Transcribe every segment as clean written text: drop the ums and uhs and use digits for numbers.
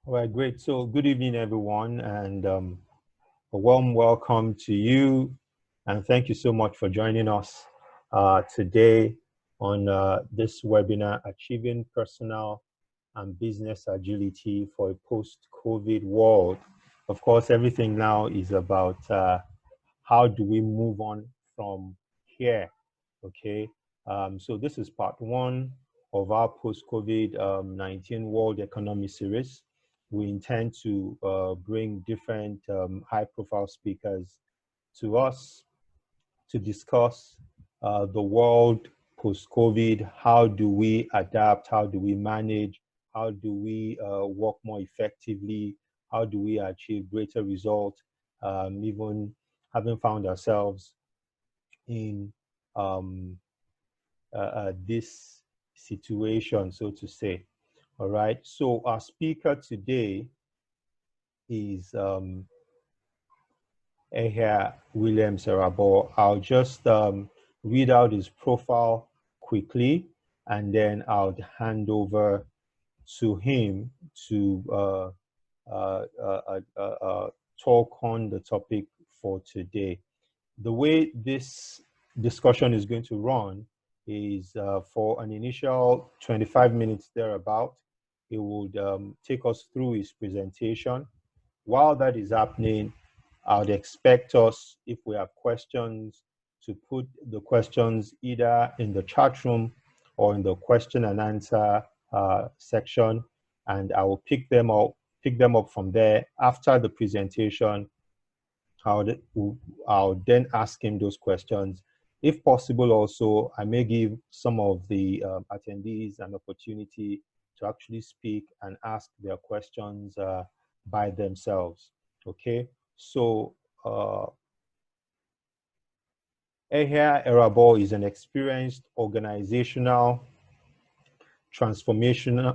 All right, great. So good evening, everyone, and a warm welcome to you. And thank you so much for joining us today on this webinar, Achieving Personal and Business Agility for a Post-COVID World. Of course, everything now is about how do we move on from here, okay? So this is part one of our post-COVID-19 World Economy Series. We intend to bring different high-profile speakers to us to discuss the world post-COVID. How do we adapt? How do we manage? How do we work more effectively? How do we achieve greater results? Even having found ourselves in this situation, so to say. All right. So our speaker today is Ehia Williams-Erhaboh. I'll just read out his profile quickly, and then I'll hand over to him to talk on the topic for today. The way this discussion is going to run is for an initial 25 minutes thereabout. He would take us through his presentation. While that is happening, I would expect us, if we have questions, to put the questions either in the chat room or in the question and answer section, and I will pick them up from there. After the presentation, I'll then ask him those questions. If possible, also, I may give some of the attendees an opportunity to actually speak and ask their questions by themselves. Okay, so Ehia Williams-Erhaboh is an experienced organizational transformation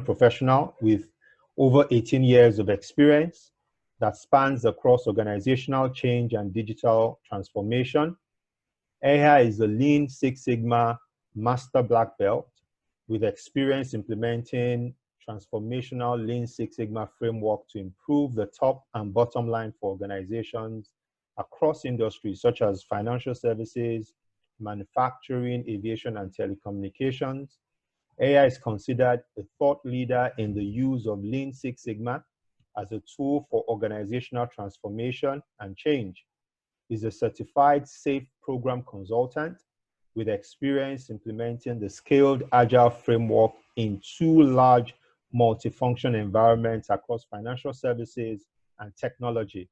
professional with over 18 years of experience that spans across organizational change and digital transformation. Ehia is a Lean Six Sigma Master Black Belt with experience implementing transformational Lean Six Sigma framework to improve the top and bottom line for organizations across industries such as financial services, manufacturing, aviation, and telecommunications. Ehia is considered a thought leader in the use of Lean Six Sigma as a tool for organizational transformation and change. He's a certified SAFe program consultant with experience implementing the scaled agile framework in two large multifunction environments across financial services and technology.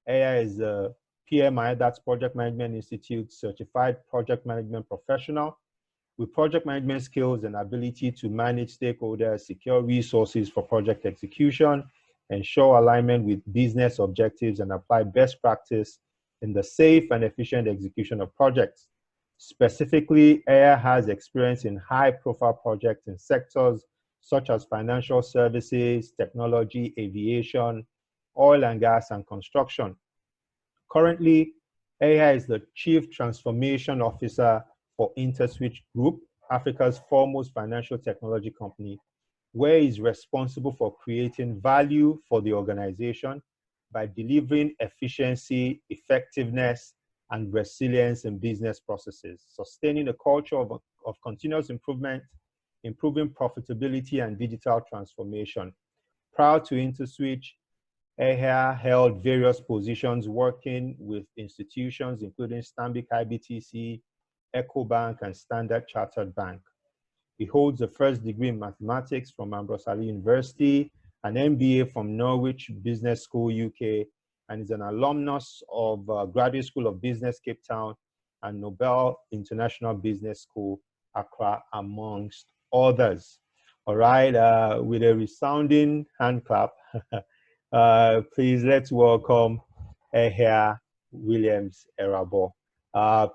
Ehia is a PMI, that's Project Management Institute certified project management professional with project management skills and ability to manage stakeholders, secure resources for project execution, ensure alignment with business objectives, and apply best practice in the safe and efficient execution of projects. Specifically, Ehia has experience in high-profile projects in sectors such as financial services, technology, aviation, oil and gas, and construction. Currently, Ehia is the Chief Transformation Officer for Interswitch Group, Africa's foremost financial technology company, where he's responsible for creating value for the organization by delivering efficiency, effectiveness, and resilience in business processes, sustaining a culture of continuous improvement, improving profitability and digital transformation. Prior to Interswitch, Ehia held various positions working with institutions including Stanbic IBTC, EcoBank, and Standard Chartered Bank. He holds a first degree in mathematics from Ambrose Ali University, an MBA from Norwich Business School, UK, and is an alumnus of Graduate School of Business, Cape Town, and Nobel International Business School, Accra, amongst others. All right, with a resounding hand clap, please let's welcome Ehia Williams-Erhaboh.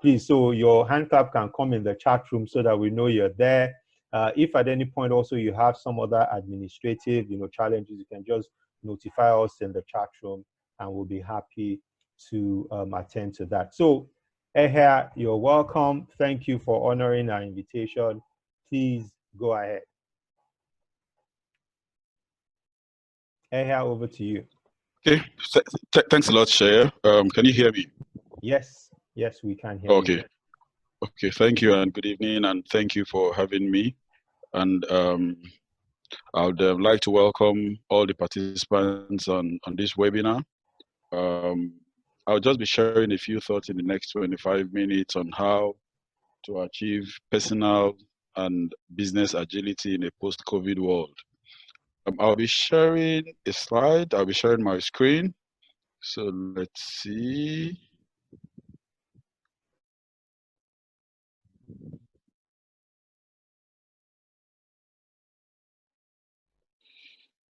Please, so your hand clap can come in the chat room so that we know you're there. If at any point also you have some other administrative, challenges, you can just notify us in the chat room, and we'll be happy to attend to that. So, Ehia, you're welcome. Thank you for honoring our invitation. Please go ahead. Ehia, over to you. Okay, thanks a lot, Shaya. Can you hear me? Yes, we can hear you. Okay, thank you and good evening, and thank you for having me. And I would like to welcome all the participants on this webinar. I'll just be sharing a few thoughts in the next 25 minutes on how to achieve personal and business agility in a post-COVID world. I'll be sharing a slide. I'll be sharing my screen. So let's see.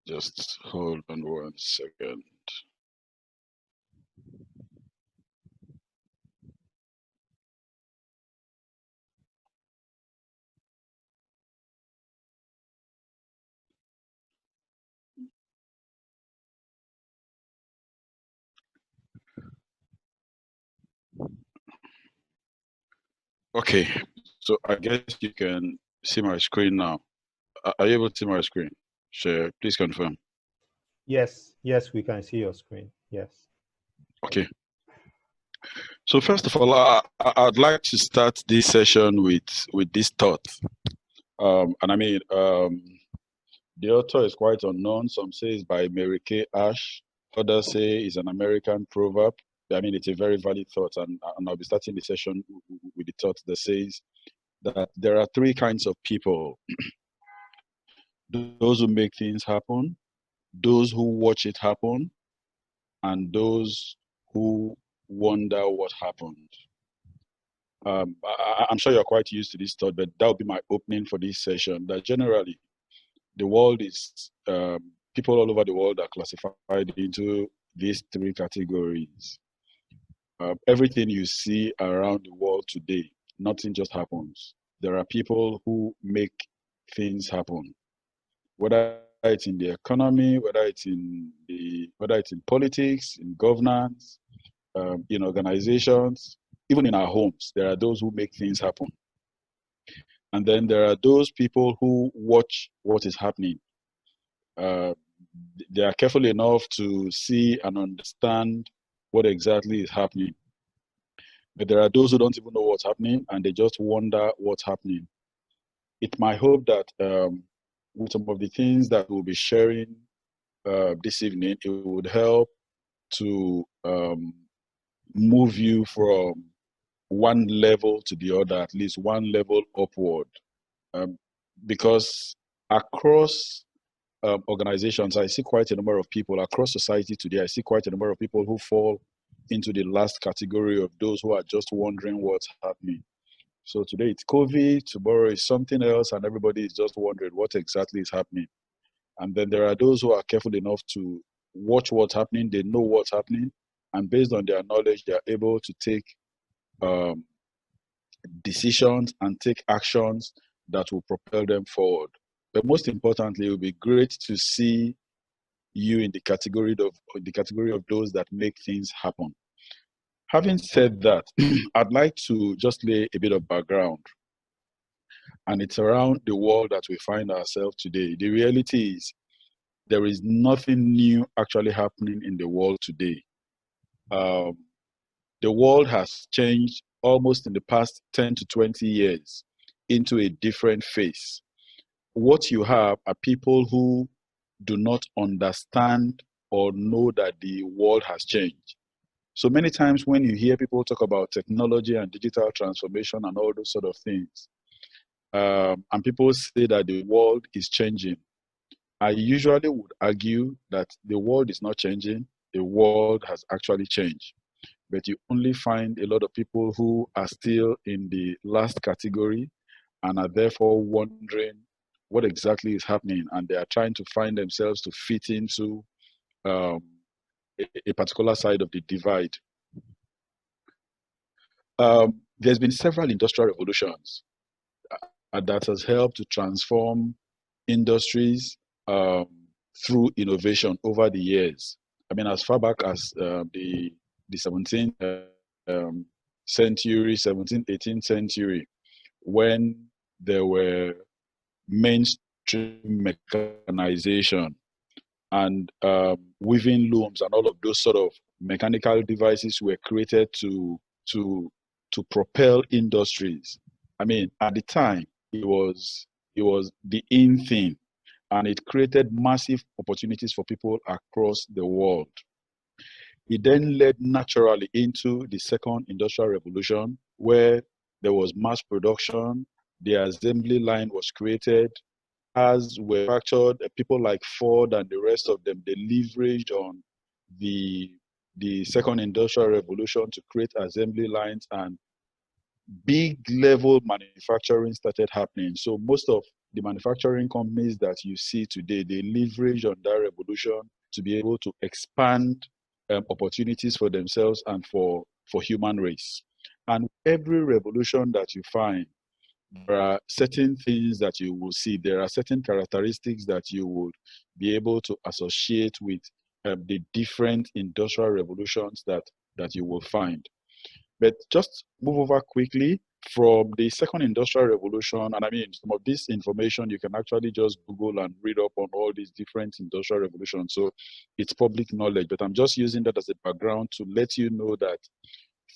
Just hold on 1 second. Okay, so I guess you can see my screen now. Are you able to see my screen? Share, please confirm. Yes, we can see your screen. Yes. Okay. So first of all, I'd like to start this session with this thought. And I mean, the author is quite unknown. Some say it's by Mary Kay Ash. Others say it's an American proverb. I mean, it's a very valid thought, and I'll be starting the session with the thought that says that there are three kinds of people: those who make things happen, those who watch it happen, and those who wonder what happened. I'm sure you're quite used to this thought, but that will be my opening for this session. That generally, the world is, people all over the world are classified into these three categories. Everything you see around the world today, nothing just happens. There are people who make things happen, whether it's in the economy, whether it's in politics, in governance, in organizations, even in our homes. There are those who make things happen. And then there are those people who watch what is happening. They are careful enough to see and understand what exactly is happening. But there are those who don't even know what's happening and they just wonder what's happening. It's my hope that with some of the things that we'll be sharing this evening, it would help to move you from one level to the other, at least one level upward. Because across organizations, I see quite a number of people across society today. I see quite a number of people who fall into the last category of those who are just wondering what's happening. So today it's COVID, tomorrow is something else, and everybody is just wondering what exactly is happening. And then there are those who are careful enough to watch what's happening. They know what's happening, and based on their knowledge, they are able to take decisions and take actions that will propel them forward. But most importantly, it will be great to see you in the category of those that make things happen. Having said that, I'd like to just lay a bit of background. And it's around the world that we find ourselves today. The reality is there is nothing new actually happening in the world today. The world has changed almost in the past 10 to 20 years into a different phase. What you have are people who do not understand or know that the world has changed. So many times when you hear people talk about technology and digital transformation and all those sort of things, and people say that the world is changing, I usually would argue that the world is not changing, the world has actually changed. But you only find a lot of people who are still in the last category and are therefore wondering what exactly is happening, and they are trying to find themselves to fit into a particular side of the divide. There's been several industrial revolutions that has helped to transform industries through innovation over the years. I mean, as far back as the 17th century, 17th, 18th century, when there were mainstream mechanization and weaving looms and all of those sort of mechanical devices were created to propel industries. I mean, at the time, it was the in thing, and it created massive opportunities for people across the world. It then led naturally into the second industrial revolution, where there was mass production, the assembly line was created, cars were manufactured, people like Ford and the rest of them, they leveraged on the second industrial revolution to create assembly lines, and big level manufacturing started happening. So most of the manufacturing companies that you see today, they leverage on that revolution to be able to expand opportunities for themselves and for human race. And every revolution that you find, there are certain things that you will see. There are certain characteristics that you would be able to associate with the different industrial revolutions that you will find. But just move over quickly from the second industrial revolution. And I mean, some of this information you can actually just Google and read up on all these different industrial revolutions. So it's public knowledge, but I'm just using that as a background to let you know that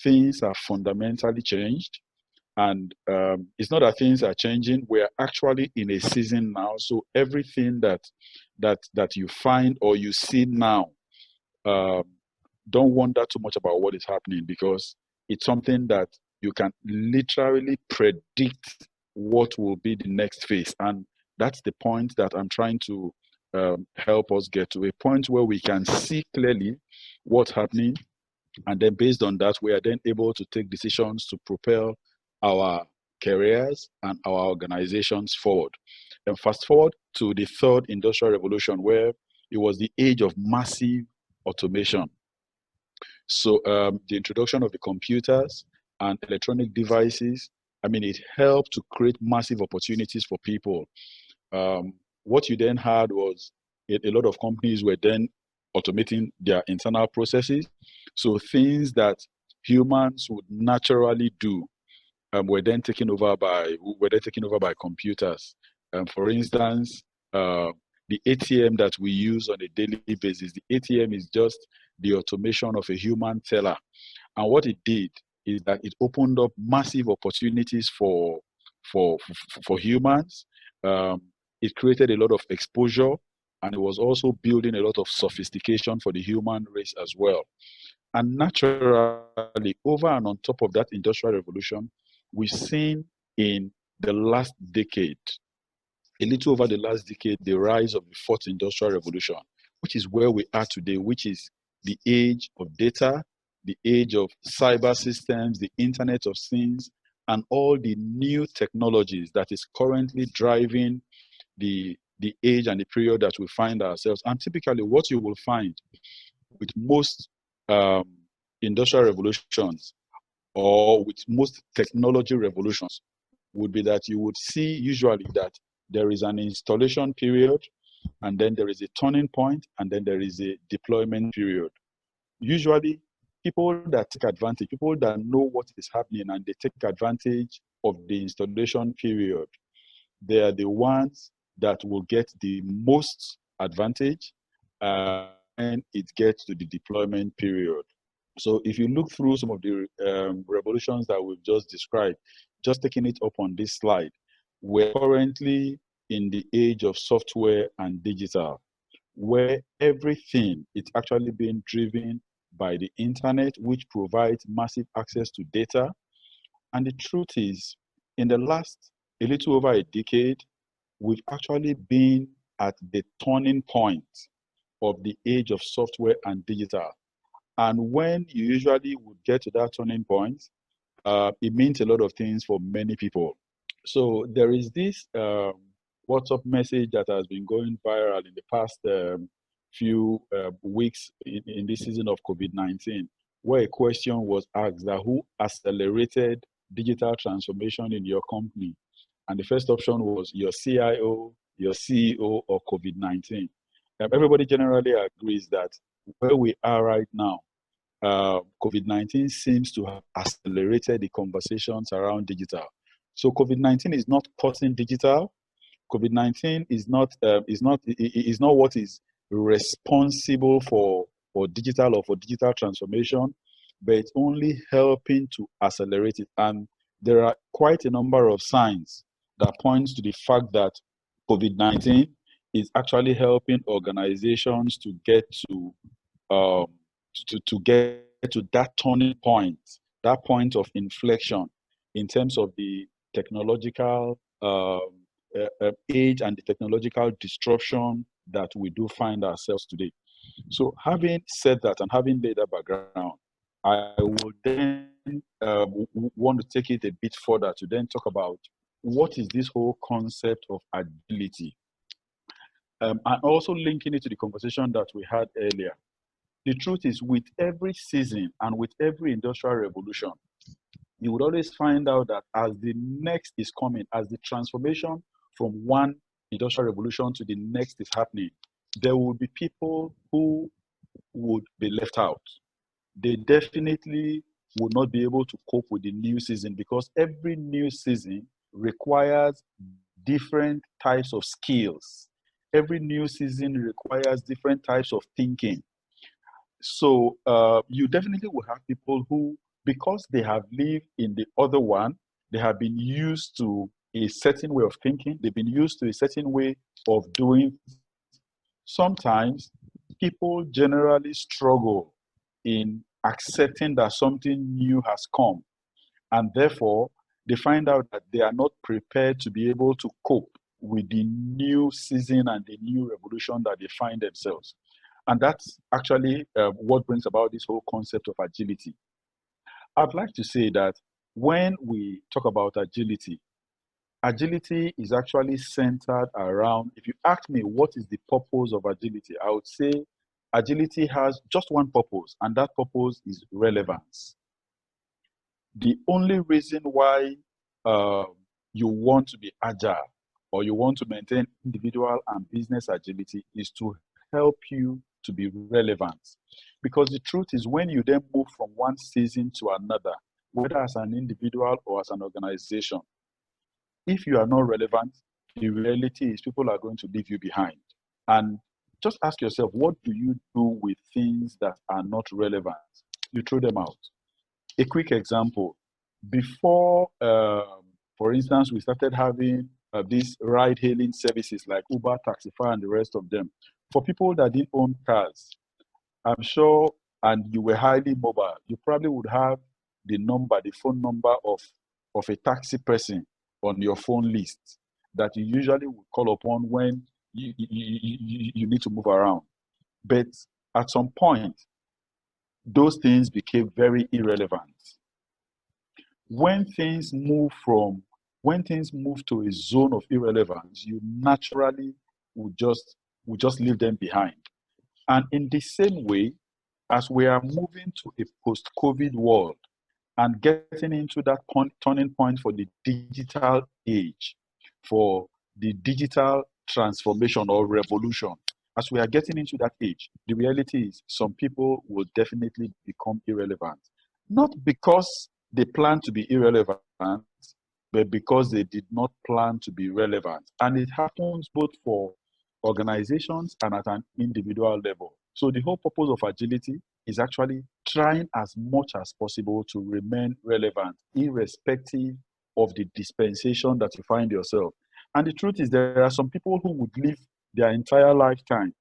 things are fundamentally changed. And it's not that things are changing. We're actually in a season now. So everything that you find or you see now, don't wonder too much about what is happening, because it's something that you can literally predict what will be the next phase. And that's the point that I'm trying to help us get to, a point where we can see clearly what's happening. And then based on that, we are then able to take decisions to propel our careers and our organizations forward. And fast forward to the third industrial revolution, where it was the age of massive automation. So the introduction of the computers and electronic devices, I mean, it helped to create massive opportunities for people. What you then had was a lot of companies were then automating their internal processes. So things that humans would naturally do were then taken over by computers. For instance, the ATM that we use on a daily basis, the ATM is just the automation of a human teller. And what it did is that it opened up massive opportunities for humans. It created a lot of exposure, and it was also building a lot of sophistication for the human race as well. And naturally, over and on top of that industrial revolution, we've seen in the last decade, a little over the last decade, the rise of the fourth industrial revolution, which is where we are today, which is the age of data, the age of cyber systems, the Internet of Things, and all the new technologies that is currently driving the age and the period that we find ourselves. And typically what you will find with most industrial revolutions, or with most technology revolutions, would be that you would see usually that there is an installation period, and then there is a turning point, and then there is a deployment period. Usually, people that take advantage, people that know what is happening and they take advantage of the installation period, they are the ones that will get the most advantage when it gets to the deployment period. So if you look through some of the revolutions that we've just described, just taking it up on this slide, we're currently in the age of software and digital, where everything is actually being driven by the internet, which provides massive access to data. And the truth is, in the last a little over a decade, we've actually been at the turning point of the age of software and digital. And when you usually would get to that turning point, it means a lot of things for many people. So there is this WhatsApp message that has been going viral in the past few weeks in this season of COVID-19, where a question was asked that who accelerated digital transformation in your company? And the first option was your CIO, your CEO, or COVID-19. Everybody generally agrees that where we are right now, COVID-19 seems to have accelerated the conversations around digital. So COVID-19 is not causing digital. COVID-19 is not what is responsible for digital or for digital transformation, but it's only helping to accelerate it. And there are quite a number of signs that points to the fact that COVID-19 is actually helping organizations to get to get to that turning point, that point of inflection in terms of the technological age and the technological disruption that we do find ourselves today. So having said that and having laid that background, I will then want to take it a bit further to then talk about what is this whole concept of agility. And also linking it to the conversation that we had earlier. The truth is, with every season and with every industrial revolution, you would always find out that as the next is coming, as the transformation from one industrial revolution to the next is happening, there will be people who would be left out. They definitely will not be able to cope with the new season, because every new season requires different types of skills. Every new season requires different types of thinking. So you definitely will have people who, because they have lived in the other one, they have been used to a certain way of thinking, they've been used to a certain way of doing. Sometimes people generally struggle in accepting that something new has come, and therefore they find out that they are not prepared to be able to cope with the new season and the new revolution that they find themselves. And that's actually what brings about this whole concept of agility. I'd like to say that when we talk about agility, agility is actually centered around, if you ask me what is the purpose of agility, I would say agility has just one purpose, and that purpose is relevance. The only reason why you want to be agile or you want to maintain individual and business agility is to help you to be relevant. Because the truth is, when you then move from one season to another, whether as an individual or as an organization, if you are not relevant, the reality is people are going to leave you behind. And just ask yourself, what do you do with things that are not relevant? You throw them out. A quick example, before, for instance, we started having these ride-hailing services like Uber, Taxify, and the rest of them. For people that didn't own cars, I'm sure, and you were highly mobile, you probably would have the phone number of a taxi person on your phone list that you usually would call upon when you need to move around. But at some point, those things became very irrelevant. When things move to a zone of irrelevance, you naturally would just leave them behind. And in the same way, as we are moving to a post-COVID world and getting into that turning point for the digital age, for the digital transformation or revolution, as we are getting into that age, the reality is some people will definitely become irrelevant. Not because they plan to be irrelevant, but because they did not plan to be relevant. And it happens both for organizations and at an individual level. So the whole purpose of agility is actually trying as much as possible to remain relevant, irrespective of the dispensation that you find yourself. And the truth is, there are some people who would live their entire lifetime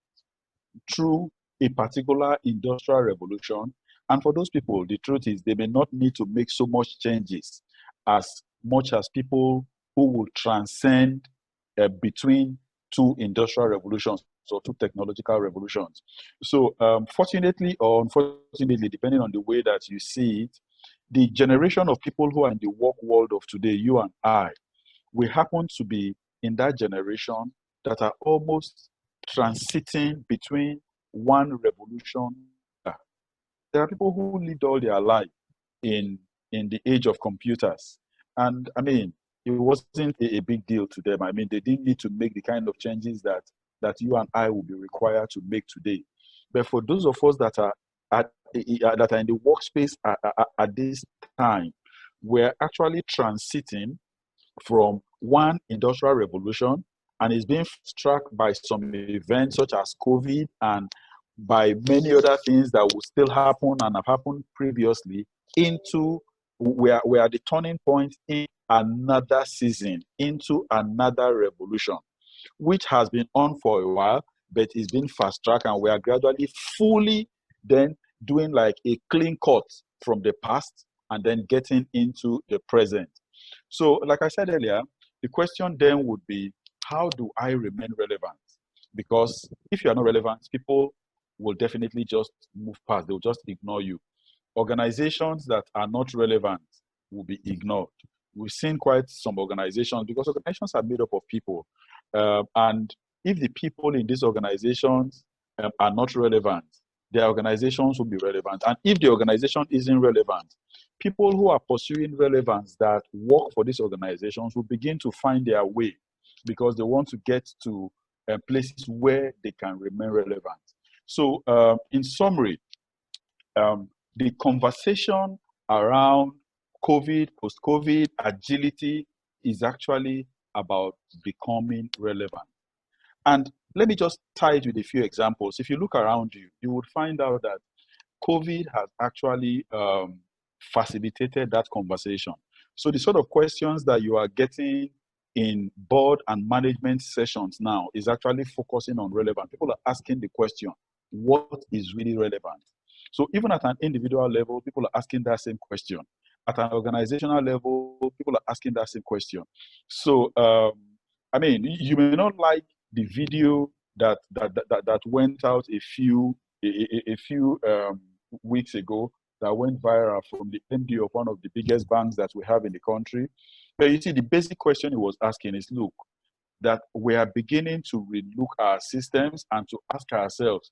through a particular industrial revolution. And for those people, the truth is they may not need to make so much changes as much as people who will transcend between two industrial revolutions or two technological revolutions. So fortunately or unfortunately, depending on the way that you see it, the generation of people who are in the work world of today, you and I, we happen to be in that generation that are almost transiting between one revolution. There are people who lived all their life in the age of computers. And I mean, it wasn't a big deal to them. I mean, they didn't need to make the kind of changes that you and I will be required to make today. But for those of us that are in the workspace at this time, we're actually transiting from one industrial revolution and is being struck by some events such as COVID and by many other things that will still happen and have happened previously, into we are at the turning point in another season, into another revolution, which has been on for a while, but it's been fast tracked, and we are gradually fully then doing like a clean cut from the past and then getting into the present. So, like I said earlier, the question then would be, how do I remain relevant? Because if you are not relevant, people will definitely just move past. They'll just ignore you. Organizations that are not relevant will be ignored. We've seen quite some organizations, because organizations are made up of people. And if the people in these organizations are not relevant, their organizations will be relevant. And if the organization isn't relevant, people who are pursuing relevance that work for these organizations will begin to find their way, because they want to get to places where they can remain relevant. So in summary, the conversation around COVID, post-COVID, agility is actually about becoming relevant. And let me just tie it with a few examples. If you look around you, you would find out that COVID has actually facilitated that conversation. So the sort of questions that you are getting in board and management sessions now is actually focusing on relevance. People are asking the question, what is really relevant? So even at an individual level, people are asking that same question. At an organizational level, people are asking that same question. So, I mean, you may not like the video that went out a few weeks ago, that went viral, from the MD of one of the biggest banks that we have in the country. But you see, the basic question he was asking is, look, that we are beginning to relook our systems and to ask ourselves,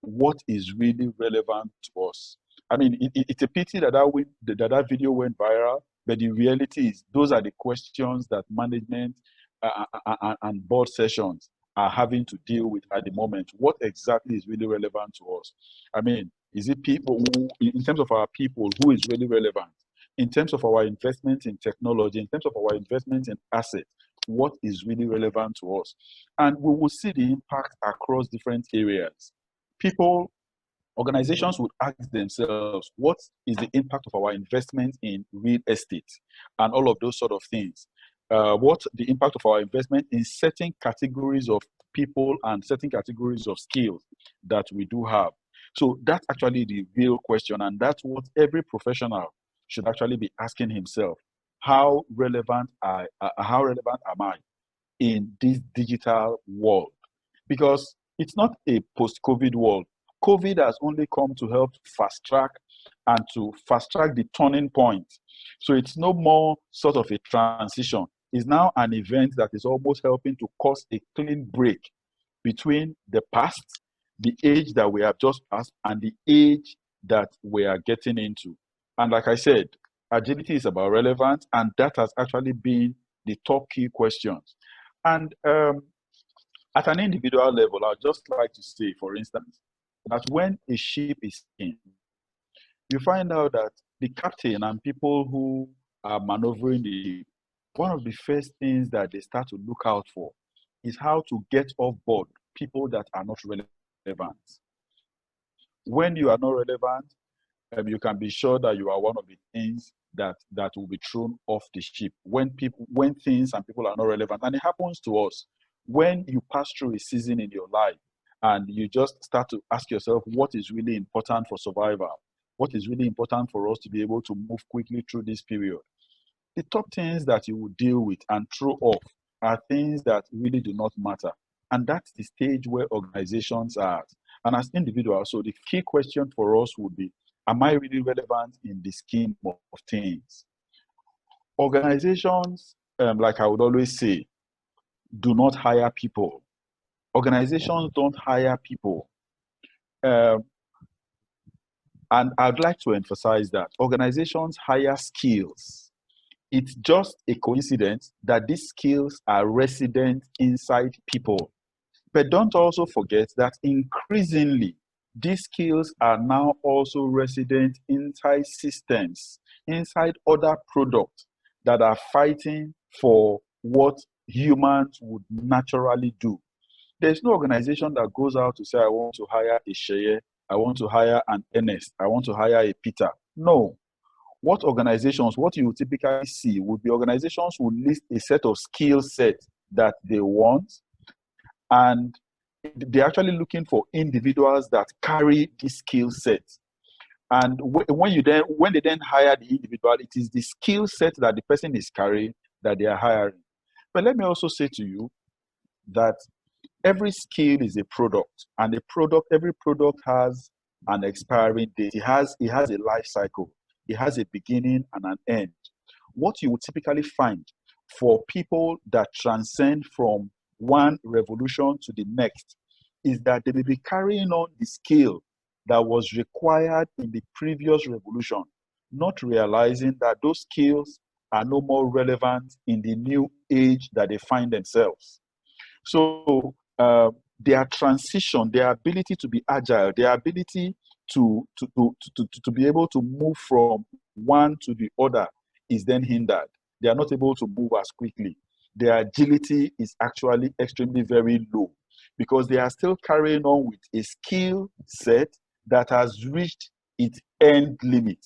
what is really relevant to us? I mean, it's a pity that that video went viral, but the reality is those are the questions that management and board sessions are having to deal with at the moment. What exactly is really relevant to us? I mean, is it people who, in terms of our people, who is really relevant? In terms of our investment in technology, in terms of our investment in assets, what is really relevant to us? And we will see the impact across different areas. Organizations would ask themselves, what is the impact of our investment in real estate and all of those sort of things? What the impact of our investment in certain categories of people and certain categories of skills that we do have? So that's actually the real question, and that's what every professional should actually be asking himself. How relevant am I in this digital world? Because it's not a post-COVID world. COVID has only come to help fast track the turning point. So it's no more sort of a transition. It's now an event that is almost helping to cause a clean break between the past, the age that we have just passed, and the age that we are getting into. And like I said, agility is about relevance, and that has actually been the top key questions. And at an individual level, I'd just like to say, for instance, that when a ship is in, you find out that the captain and people who are maneuvering the ship, one of the first things that they start to look out for is how to get off board people that are not relevant. When you are not relevant, you can be sure that you are one of the things that will be thrown off the ship. When things and people are not relevant, and it happens to us when you pass through a season in your life and you just start to ask yourself, what is really important for survival? What is really important for us to be able to move quickly through this period? The top things that you will deal with and throw off are things that really do not matter. And that's the stage where organizations are at. And as individuals, so the key question for us would be, am I really relevant in the scheme of things? Organizations, like I would always say, do not hire people. Organizations don't hire people. And I'd like to emphasize that organizations hire skills. It's just a coincidence that these skills are resident inside people. But don't also forget that increasingly, these skills are now also resident inside systems, inside other products that are fighting for what humans would naturally do. There's no organization that goes out to say, I want to hire a Sheye, I want to hire an Ernest, I want to hire a Peter. No. What you typically see would be organizations who list a set of skill sets that they want, and they're actually looking for individuals that carry this skill set. And when they then hire the individual, it is the skill set that the person is carrying that they are hiring. But let me also say to you that every skill is a product, and every product has an expiring date. It has a life cycle. It has a beginning and an end. What you would typically find for people that transcend from one revolution to the next is that they may be carrying on the skill that was required in the previous revolution, not realizing that those skills are no more relevant in the new age that they find themselves. So their transition, their ability to be agile, their ability to be able to move from one to the other is then hindered. They are not able to move as quickly. Their agility is actually extremely very low because they are still carrying on with a skill set that has reached its end limit.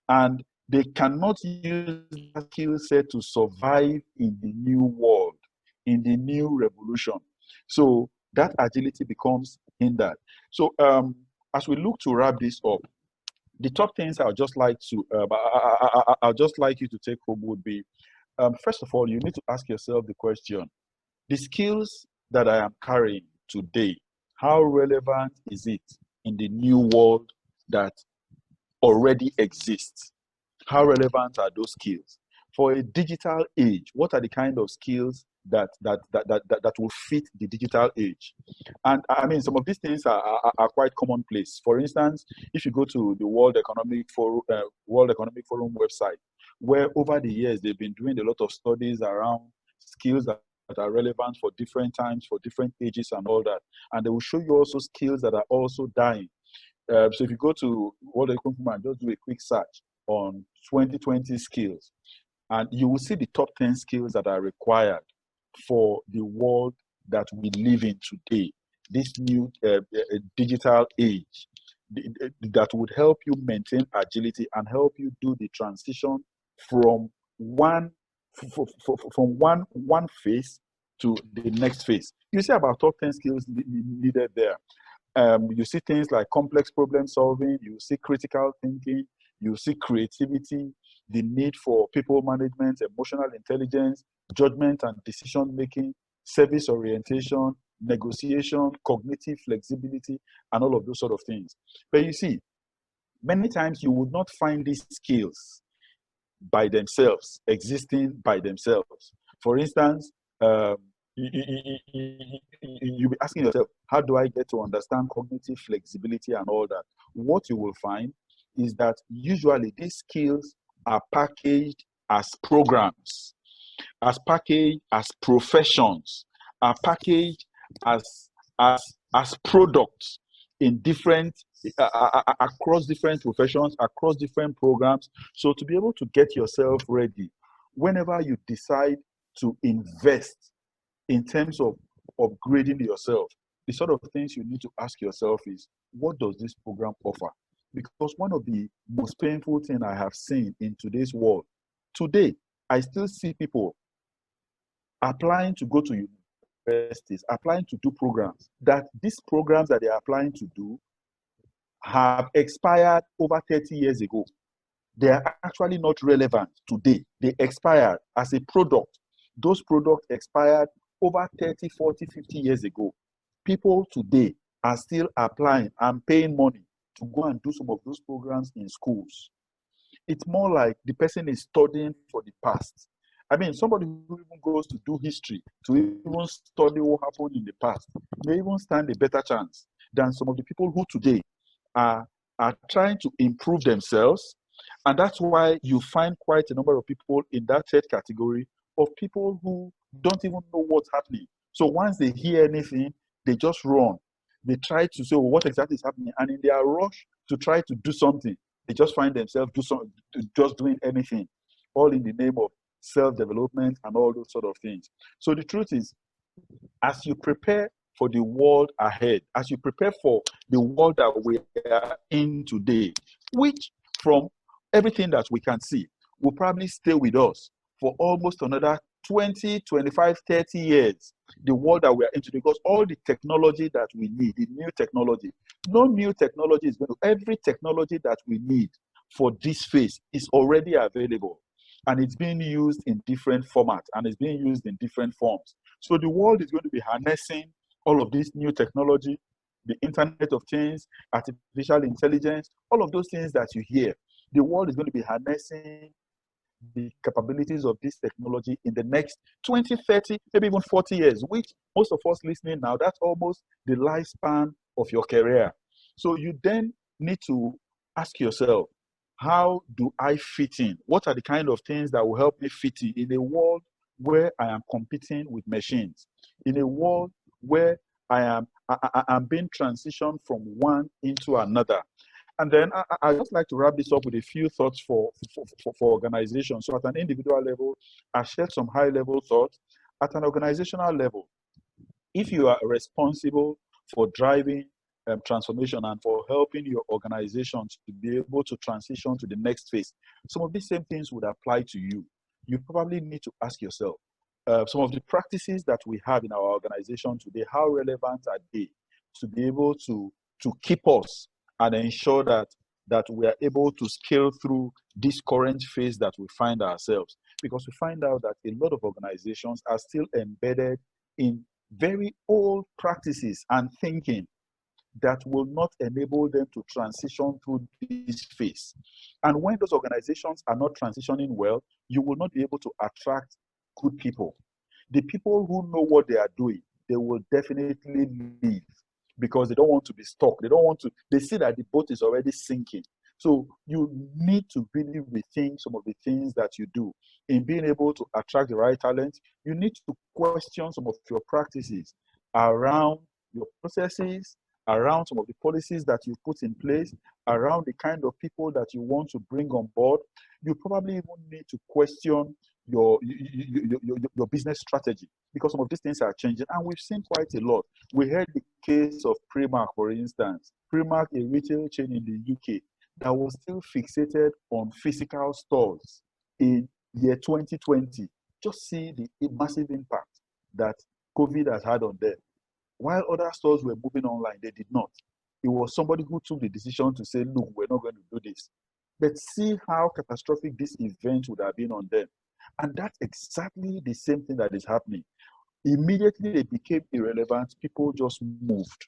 And they cannot use that skill set to survive in the new world, in the new revolution. So that agility becomes hindered. So as we look to wrap this up, the top things I'll just like you to take home would be, first of all, you need to ask yourself the question: the skills that I am carrying today, how relevant is it in the new world that already exists? How relevant are those skills? For a digital age, what are the kind of skills that will fit the digital age? And I mean, some of these things are quite commonplace. For instance, if you go to the World Economic Forum website, where over the years they've been doing a lot of studies around skills that are relevant for different times, for different ages and all that. And they will show you also skills that are also dying. So if you go to World Economic Forum and just do a quick search on 2020 skills, and you will see the top 10 skills that are required for the world that we live in today, this new digital age, that would help you maintain agility and help you do the transition from one phase to the next phase. You see about top 10 skills needed there. You see things like complex problem solving, you see critical thinking, you see creativity, the need for people management, emotional intelligence, judgment and decision making, service orientation, negotiation, cognitive flexibility, and all of those sort of things. But you see, many times you would not find these skills by themselves, existing by themselves. For instance, you'll be asking yourself, how do I get to understand cognitive flexibility and all that? What you will find is that usually these skills are packaged as programs, as packaged as professions, are packaged as products in different across different professions, across different programs. So to be able to get yourself ready, whenever you decide to invest in terms of upgrading yourself, the sort of things you need to ask yourself is, what does this program offer? Because one of the most painful things I have seen in today's world, today, I still see people applying to go to universities, applying to do programs, that these programs that they are applying to do have expired over 30 years ago. They are actually not relevant today. They expired as a product. Those products expired over 30, 40, 50 years ago. People today are still applying and paying money to go and do some of those programs in schools. It's more like the person is studying for the past. I mean, somebody who even goes to do history, to even study what happened in the past, may even stand a better chance than some of the people who today are trying to improve themselves. And that's why you find quite a number of people in that third category of people who don't even know what's happening. So once they hear anything, they just run. They try to say, well, what exactly is happening? And in their rush to try to do something, they just find themselves just doing anything, all in the name of self-development, and all those sort of things. So the truth is, as you prepare for the world ahead, as you prepare for the world that we are in today, which from everything that we can see will probably stay with us for almost another 20, 25, 30 years, the world that we are in today, because all the technology that we need, the new technology, no new technology is going to, every technology that we need for this phase is already available, and it's being used in different formats, and it's being used in different forms. So the world is going to be harnessing all of this new technology, the Internet of Things, artificial intelligence, all of those things that you hear. The world is going to be harnessing the capabilities of this technology in the next 20, 30, maybe even 40 years, which most of us listening now, that's almost the lifespan of your career. So you then need to ask yourself, how do I fit in? What are the kind of things that will help me fit in a world where I am competing with machines, in a world where I'm being transitioned from one into another? And then I just like to wrap this up with a few thoughts for organizations. So at an individual level, I shared some high-level thoughts. At an organizational level, if you are responsible for driving transformation and for helping your organizations to be able to transition to the next phase, some of these same things would apply to you. You probably need to ask yourself, some of the practices that we have in our organization today, how relevant are they to be able to keep us and ensure that we are able to scale through this current phase that we find ourselves? Because we find out that a lot of organizations are still embedded in very old practices and thinking that will not enable them to transition through this phase. And when those organizations are not transitioning well, you will not be able to attract good people. The people who know what they are doing, they will definitely leave, because they don't want to be stuck. They don't want to, they see that the boat is already sinking. So you need to really rethink some of the things that you do in being able to attract the right talent. You need to question some of your practices around your processes, around some of the policies that you put in place, around the kind of people that you want to bring on board. You probably even need to question your business strategy, because some of these things are changing, and we've seen quite a lot. We heard the case of Primark, for instance. Primark, a retail chain in the UK, that was still fixated on physical stores in year 2020. Just see the massive impact that COVID has had on them. While other stores were moving online, they did not. It was somebody who took the decision to say, look, we're not going to do this. But see how catastrophic this event would have been on them. And that's exactly the same thing that is happening. Immediately they became irrelevant, people just moved.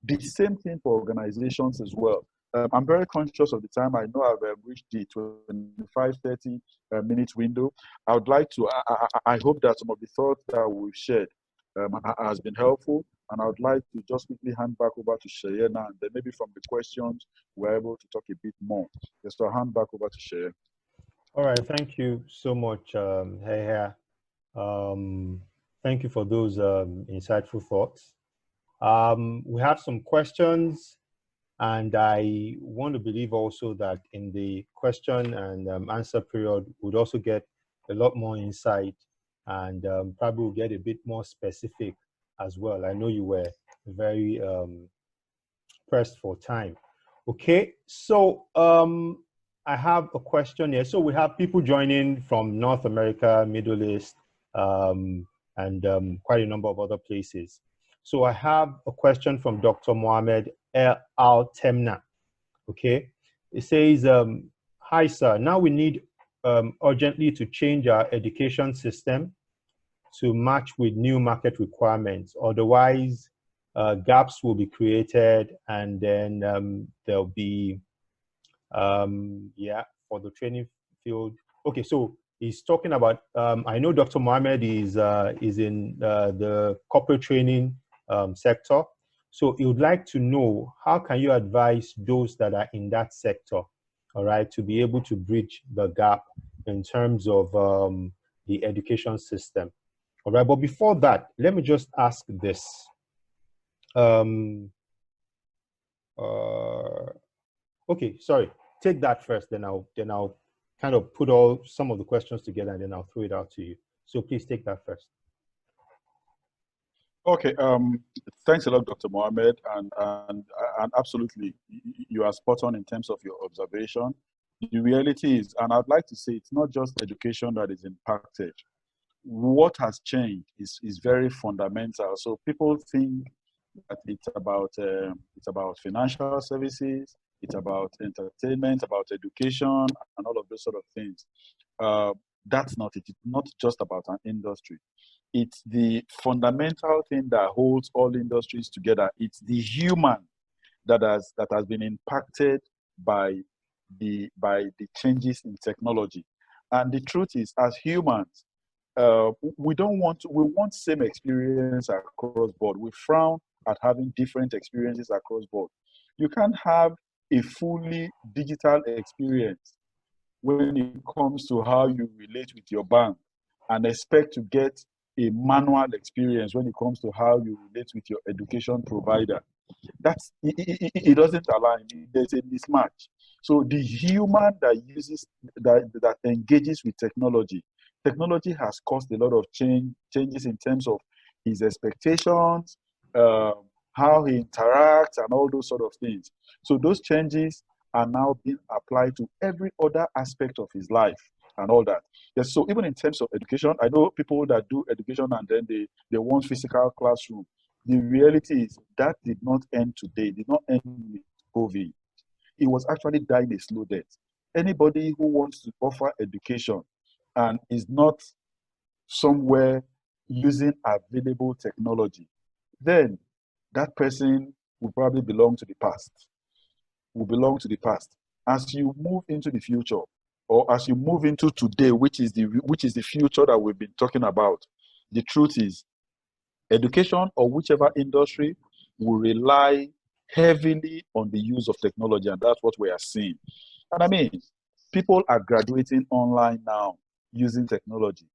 The same thing for organizations as well. I'm very conscious of the time. I know I've reached the 25, 30 minute window. I would like to, I hope that some of the thoughts that we've shared has been helpful. And I would like to just quickly hand back over to Sheye now, and then maybe from the questions, we're able to talk a bit more. Just to hand back over to Sheye. All right, thank you so much, Ehia. Thank you for those insightful thoughts. We have some questions, and I want to believe also that in the question and answer period, we'd also get a lot more insight, and probably will get a bit more specific as well. I know you were very pressed for time. Okay, so I have a question here. So we have people joining from North America, Middle East, and quite a number of other places. So I have a question from Dr. Mohammed Al-Temna. Okay, it says, hi, sir. Now we need urgently to change our education system to match with new market requirements. Otherwise, gaps will be created, and then there'll be, for the training field. Okay, so he's talking about, I know Dr. Mohammed is in the corporate training sector. So he would like to know, how can you advise those that are in that sector, all right, to be able to bridge the gap in terms of the education system? All right, but before that, let me just ask this. Okay, sorry, take that first, then I'll kind of put all some of the questions together, and then I'll throw it out to you. So please take that first. Okay. Thanks a lot, Dr. Mohammed, and absolutely, you are spot on in terms of your observation. The reality is, and I'd like to say, it's not just education that is impacted. What has changed is very fundamental. So people think that it's about financial services, it's about entertainment, about education, and all of those sort of things. That's not it. It's not just about an industry. It's the fundamental thing that holds all industries together. It's the human that has been impacted by the changes in technology. And the truth is, as humans, we want same experience across board. We frown at having different experiences across board. You can't have a fully digital experience when it comes to how you relate with your bank and expect to get a manual experience when it comes to how you relate with your education provider. It doesn't align. There's a mismatch. So the human that engages with technology has caused a lot of changes in terms of his expectations, how he interacts, and all those sort of things. So those changes are now being applied to every other aspect of his life and all that. Yes, so even in terms of education, I know people that do education and then they want physical classroom. The reality is that did not end today, did not end with COVID. It was actually dying a slow death. Anybody who wants to offer education and is not somewhere using available technology, then that person will probably belong to the past. As you move into the future, or as you move into today, which is the future that we've been talking about, the truth is education or whichever industry will rely heavily on the use of technology, and that's what we are seeing. And I mean, people are graduating online now using technology.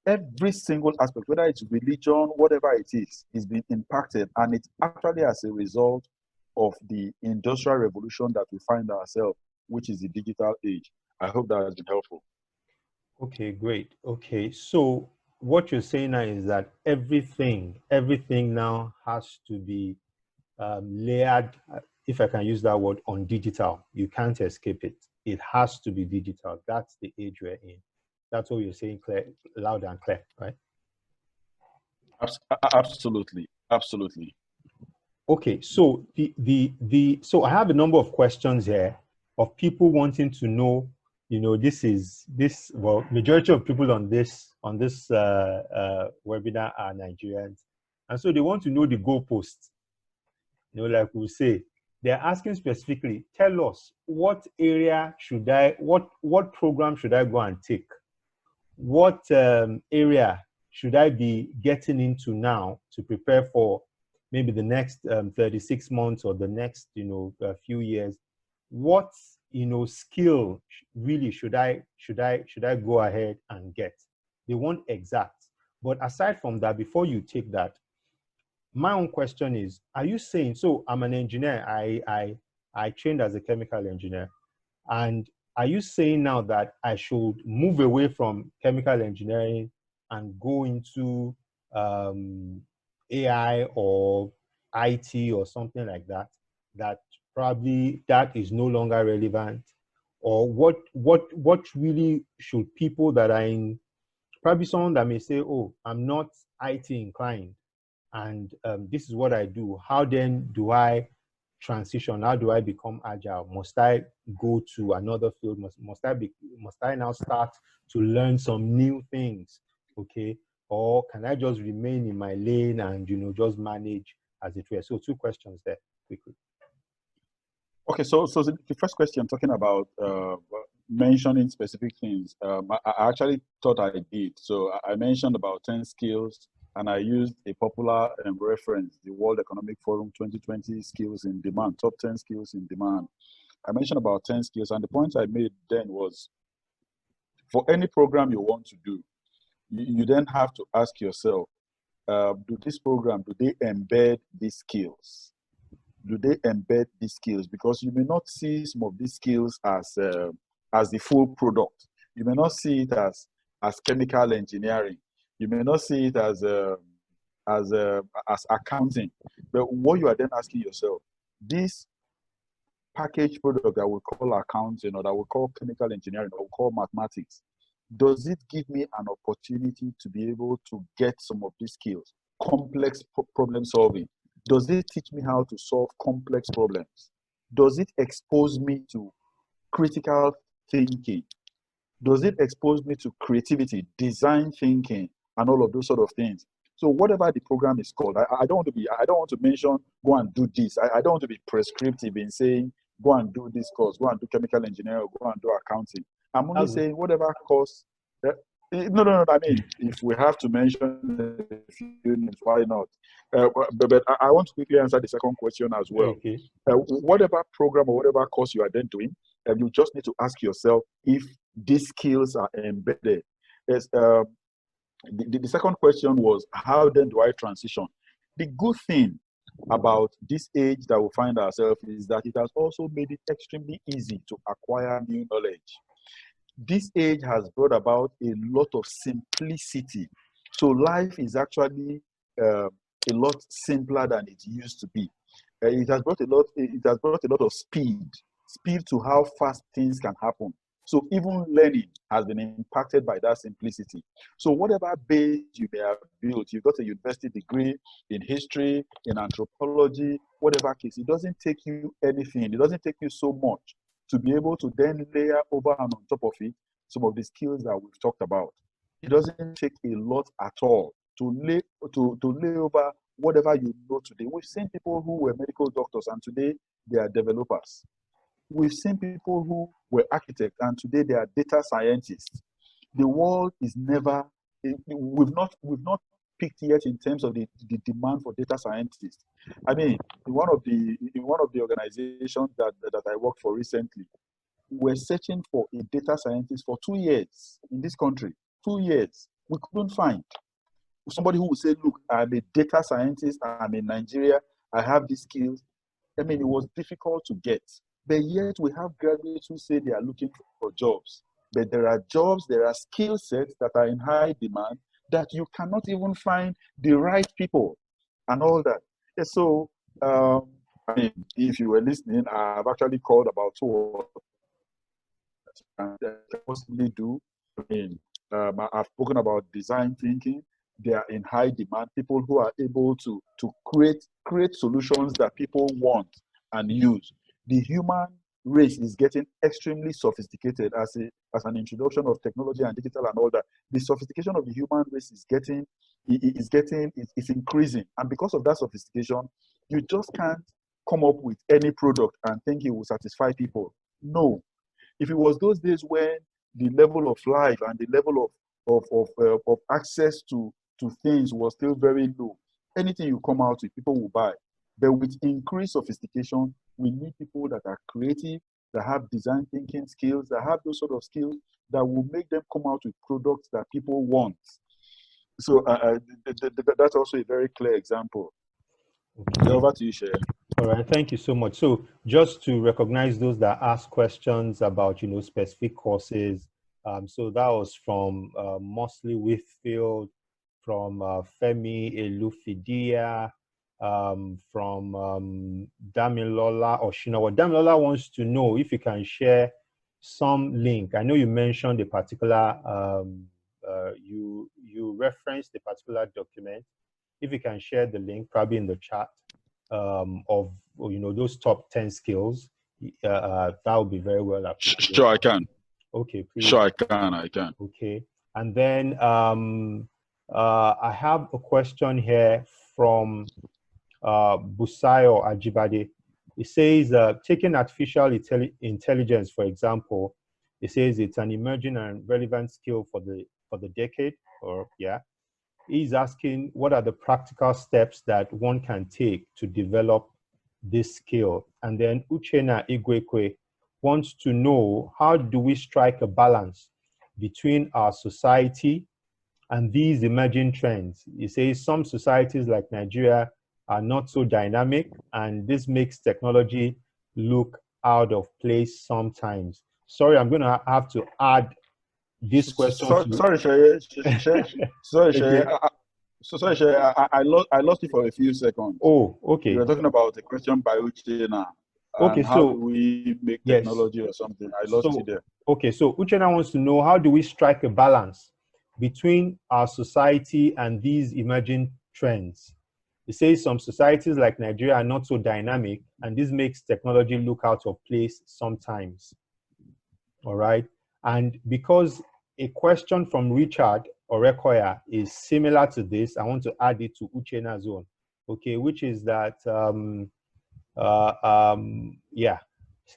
Every single aspect, whether it's religion, whatever it is being impacted, and it's actually as a result of the industrial revolution that we find ourselves, which is the digital age. I hope that has been helpful. Okay, great. Okay, so what you're saying now is that everything now has to be layered, if I can use that word, on digital. You can't escape it. It has to be digital. That's the age we're in. That's what you're saying, clear, loud and clear, right? Absolutely. Okay, so so I have a number of questions here of people wanting to know. Well, majority of people on this webinar are Nigerians, and so they want to know the goalposts. Like we say, they're asking specifically, tell us what area should what program should I go and take? What area should I be getting into now to prepare for maybe the next 36 months or the next few years? What skill really should I go ahead and get? They want exact. But aside from that, before you take that, my own question is, are you saying, so I'm an engineer, I trained as a chemical engineer, and are you saying now that I should move away from chemical engineering and go into AI or IT or something like that, that probably that is no longer relevant? Or what really should people that are in, probably someone that may say, oh, I'm not IT inclined, and this is what I do. How then do I transition? How do I become agile? Must I go to another field? Must I now start to learn some new things? Okay, or can I just remain in my lane and just manage as it were? So 2 questions there quickly. Okay, so the first question talking about mentioning specific things, I actually thought I did. So I mentioned about 10 skills, and I used a popular reference, the World Economic Forum 2020 skills in demand, top 10 skills in demand. I mentioned about 10 skills, and the point I made then was, for any program you want to do, you then have to ask yourself, do this program, do they embed these skills? Do they embed these skills? Because you may not see some of these skills as as the full product. You may not see it as chemical engineering. You may not see it as accounting. But what you are then asking yourself, this packaged product that we call accounting, or that we call chemical engineering, or we call mathematics, does it give me an opportunity to be able to get some of these skills? Complex problem solving. Does it teach me how to solve complex problems? Does it expose me to critical thinking? Does it expose me to creativity, design thinking, and all of those sort of things? So whatever the program is called, I don't want to mention go and do this. I don't want to be prescriptive in saying go and do this course, go and do chemical engineering, or go and do accounting. I'm only saying whatever course. No. I mean, if we have to mention a few names, why not? But I want to quickly answer the second question as well. Okay. Whatever program or whatever course you are then doing, you just need to ask yourself if these skills are embedded. The second question was, how then do I transition? The good thing about this age that we find ourselves is that it has also made it extremely easy to acquire new knowledge. This age has brought about a lot of simplicity. So life is actually a lot simpler than it used to be. It has brought a lot of speed to how fast things can happen. So even learning has been impacted by that simplicity. So whatever base you may have built, you've got a university degree in history, in anthropology, whatever case, it doesn't take you anything. It doesn't take you so much to be able to then layer over and on top of it some of the skills that we've talked about. It doesn't take a lot at all to lay over whatever you know today. We've seen people who were medical doctors and today they are developers. We've seen people who were architects and today they are data scientists. The world is never, we've not peaked yet in terms of the demand for data scientists. I mean, in one of the organizations that I worked for recently, we're searching for a data scientist for 2 years in this country. 2 years. We couldn't find somebody who would say, look, I'm a data scientist, I'm in Nigeria, I have these skills. I mean, it was difficult to get. But yet we have graduates who say they are looking for jobs. But there are jobs, there are skill sets that are in high demand that you cannot even find the right people and all that. And so, I mean, if you were listening, I've actually called about 2 or 3 and I possibly do. I mean, I've spoken about design thinking. They are in high demand. People who are able to create solutions that people want and use. The human race is getting extremely sophisticated as an introduction of technology and digital and all that. The sophistication of the human race is increasing, and because of that sophistication, you just can't come up with any product and think it will satisfy people. No, if it was those days when the level of life and the level of access to things was still very low, anything you come out with, people will buy. But with increased sophistication, we need people that are creative, that have design thinking skills, that have those sort of skills that will make them come out with products that people want. So that's also a very clear example. Okay. Over to you, Shay. All right, thank you so much. So just to recognize those that ask questions about, specific courses. So that was from Mosley Whitfield, from Femi Elufidia, from Damilola Oshinawa. Damilola wants to know if you can share some link. I know you mentioned a particular, you referenced a particular document. If you can share the link, probably in the chat, of those top 10 skills, that would be very well appreciated. Sure, I can. Okay, please. Sure, I can. Okay, and then I have a question here from Busayo Ajibade. It says, taking artificial intelligence, for example, it says it's an emerging and relevant skill for the decade, or yeah. He's asking, what are the practical steps that one can take to develop this skill? And then Uchenna Igwekwe wants to know, how do we strike a balance between our society and these emerging trends? He says some societies like Nigeria are not so dynamic, and this makes technology look out of place sometimes. sorry, I'm going to have to add this question to. Sorry, Shay. Sorry, Shay. Okay. Sorry, Shay. I lost you for a few seconds. Oh, You okay. were talking about a question by Uchenna, Okay, and how do so we make yes. technology or something? I lost you So, there. okay, so Uchenna wants to know, how do we strike a balance between our society and these emerging trends? He says some societies like Nigeria are not so dynamic, and this makes technology look out of place sometimes. All right. And because a question from Richard Orekoya is similar to this, I want to add it to Uchenna's own. Okay, which is that, yeah,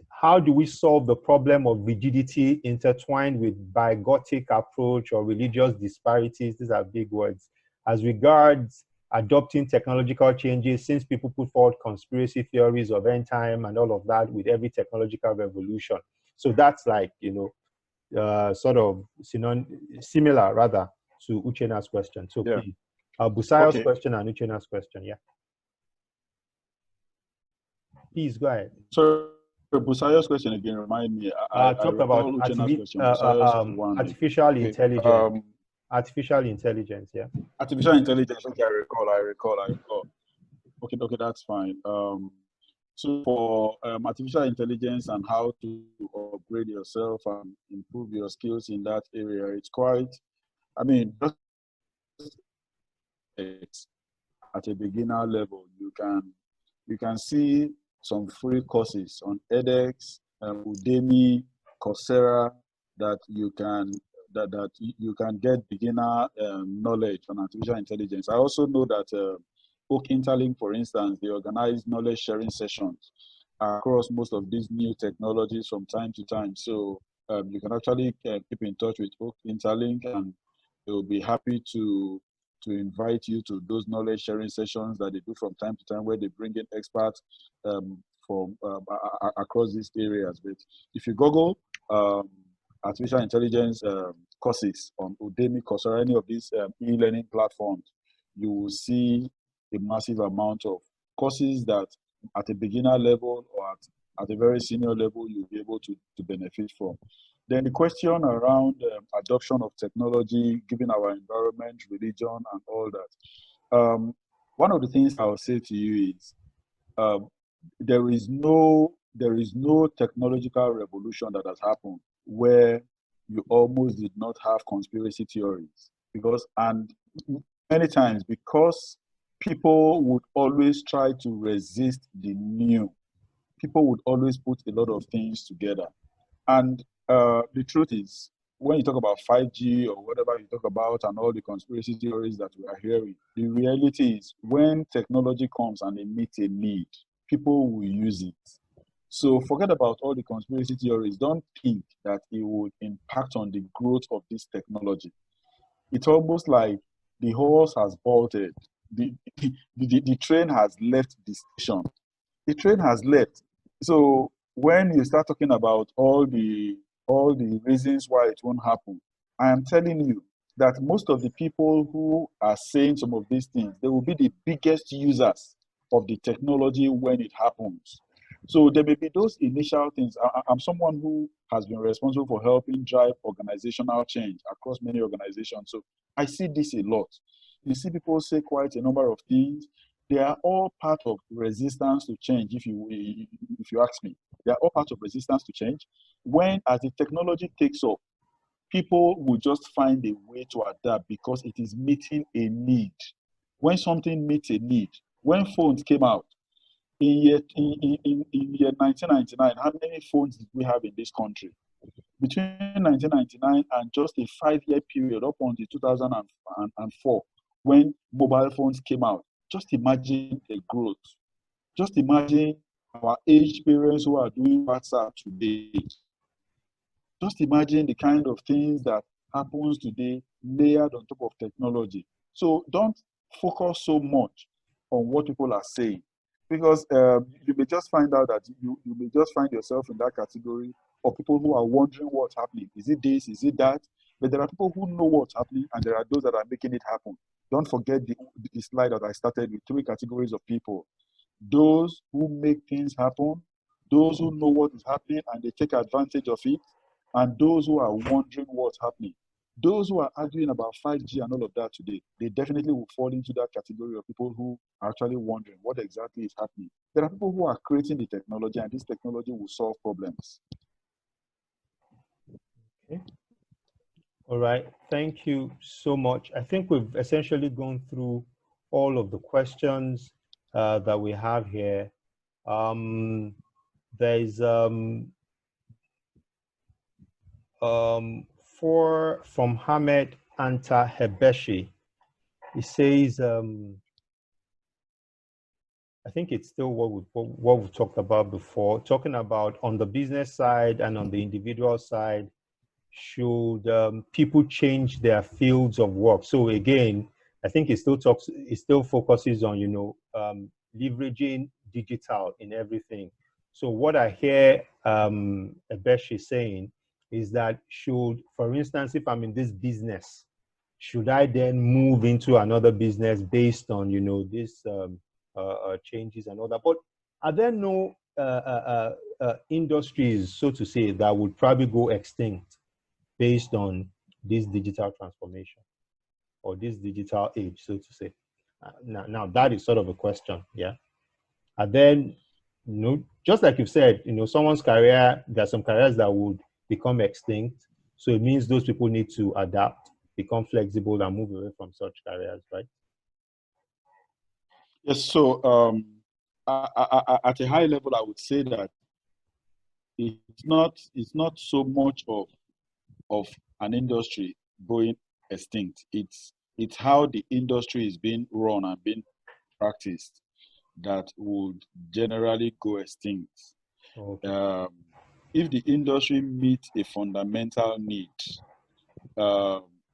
how do we solve the problem of rigidity intertwined with bigotic approach or religious disparities? These are big words. As regards adopting technological changes, since people put forward conspiracy theories of end time and all of that with every technological revolution. So that's like, sort of similar rather to Uchenna's question. So Yeah. please, Busayo's Okay. question and Uchenna's question, yeah. Please go ahead. So Busayo's question again, remind me. I Talk recall about Uchenna's question. Busayo's one. artificial Okay. intelligence. Artificial intelligence, yeah. Artificial intelligence. Okay, I recall. Okay, that's fine. So for artificial intelligence and how to upgrade yourself and improve your skills in that area, it's quite, I mean, just at a beginner level, you can see some free courses on edX, Udemy, Coursera that you can get beginner knowledge on artificial intelligence. I also know that Oak Interlink, for instance, they organize knowledge sharing sessions across most of these new technologies from time to time. So you can actually keep in touch with Oak Interlink, and they will be happy to invite you to those knowledge sharing sessions that they do from time to time, where they bring in experts from across these areas. But if you Google artificial intelligence courses on Udemy, Coursera, any of these e-learning platforms, you will see a massive amount of courses that at a beginner level or at a very senior level, you'll be able to benefit from. Then the question around adoption of technology, given our environment, religion, and all that. One of the things I'll say to you is there is no technological revolution that has happened where you almost did not have conspiracy theories, and many times because people would always try to resist the new. People would always put a lot of things together. And the truth is, when you talk about 5G or whatever you talk about and all the conspiracy theories that we are hearing, the reality is when technology comes and it meets a need, people will use it. So forget about all the conspiracy theories. Don't think that it would impact on the growth of this technology. It's almost like the horse has bolted. The train has left the station. The train has left. So when you start talking about all the reasons why it won't happen, I am telling you that most of the people who are saying some of these things, they will be the biggest users of the technology when it happens. So there may be those initial things. I'm someone who has been responsible for helping drive organizational change across many organizations. So I see this a lot. You see people say quite a number of things. They are all part of resistance to change, if you ask me. They are all part of resistance to change. When, as the technology takes off, people will just find a way to adapt because it is meeting a need. When something meets a need, when phones came out, in year 1999, how many phones did we have in this country? Between 1999 and just a 5-year period up until 2004, when mobile phones came out, just imagine the growth. Just imagine our aged parents who are doing WhatsApp today. Just imagine the kind of things that happens today layered on top of technology. So don't focus so much on what people are saying, because you may just find out that you may just find yourself in that category of people who are wondering what's happening. Is it this? Is it that? But there are people who know what's happening, and there are those that are making it happen. Don't forget the slide that I started with 3 categories of people. Those who make things happen, those who know what is happening and they take advantage of it, and those who are wondering what's happening. Those who are arguing about 5G and all of that today, they definitely will fall into that category of people who are actually wondering what exactly is happening. There are people who are creating the technology, and this technology will solve problems. Okay. All right. Thank you so much. I think we've essentially gone through all of the questions that we have here. There's from Hamed Anta Hebeshi. He says, I think it's still what we've talked about before, talking about on the business side and on the individual side, should people change their fields of work? So again, I think it still focuses on, leveraging digital in everything. So what I hear Ebeshi saying is that for instance, if I'm in this business, should I then move into another business based on, this changes and all that? But are there no industries, so to say, that would probably go extinct based on this digital transformation or this digital age, so to say? Now that is sort of a question, yeah. And then, just like you've said, someone's career, there are some careers that would become extinct. So it means those people need to adapt, become flexible, and move away from such careers, right? Yes. So at a high level, I would say that it's not so much of an industry going extinct. It's how the industry is being run and being practiced that would generally go extinct. Okay. If the industry meets a fundamental need,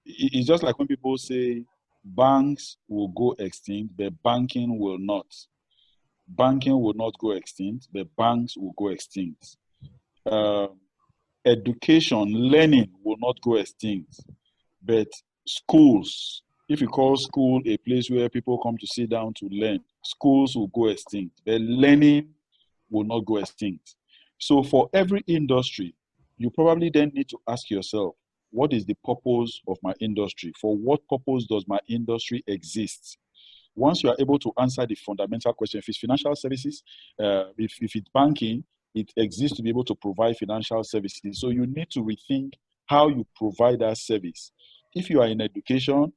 it's just like when people say banks will go extinct, but banking will not. Banking will not go extinct, but banks will go extinct. Education, learning will not go extinct, but schools, if you call school a place where people come to sit down to learn, schools will go extinct, but learning will not go extinct. So for every industry, you probably then need to ask yourself, what is the purpose of my industry? For what purpose does my industry exist? Once you are able to answer the fundamental question, if it's financial services, if it's banking, it exists to be able to provide financial services. So you need to rethink how you provide that service. If you are in education,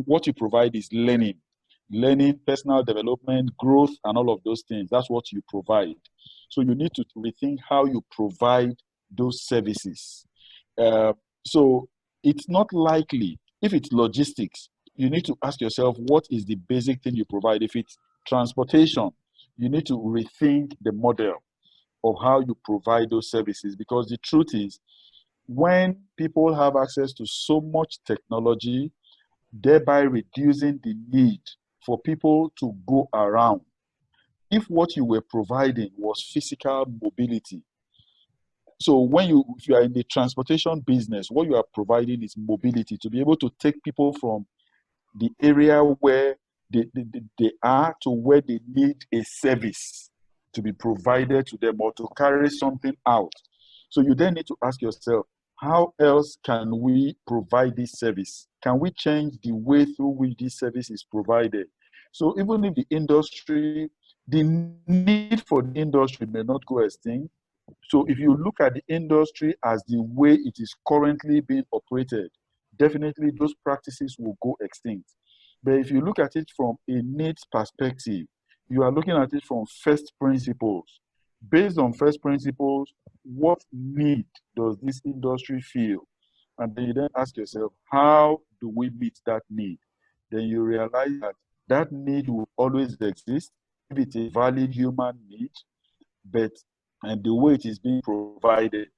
what you provide is learning, personal development, growth, and all of those things. That's what you provide. So you need to rethink how you provide those services. So it's not likely, if it's logistics, you need to ask yourself, what is the basic thing you provide? If it's transportation, you need to rethink the model of how you provide those services, because the truth is, when people have access to so much technology, thereby reducing the need for people to go around. If what you were providing was physical mobility, so if you are in the transportation business, what you are providing is mobility, to be able to take people from the area where they are to where they need a service to be provided to them or to carry something out. So you then need to ask yourself, how else can we provide this service? Can we change the way through which this service is provided? So even if the need for the industry may not go extinct. So if you look at the industry as the way it is currently being operated, definitely those practices will go extinct. But if you look at it from a needs perspective, you are looking at it from first principles. Based on first principles, what need does this industry feel? And then you then ask yourself, how do we meet that need? Then you realize that that need will always exist if it's a valid human need, but and the way it is being provided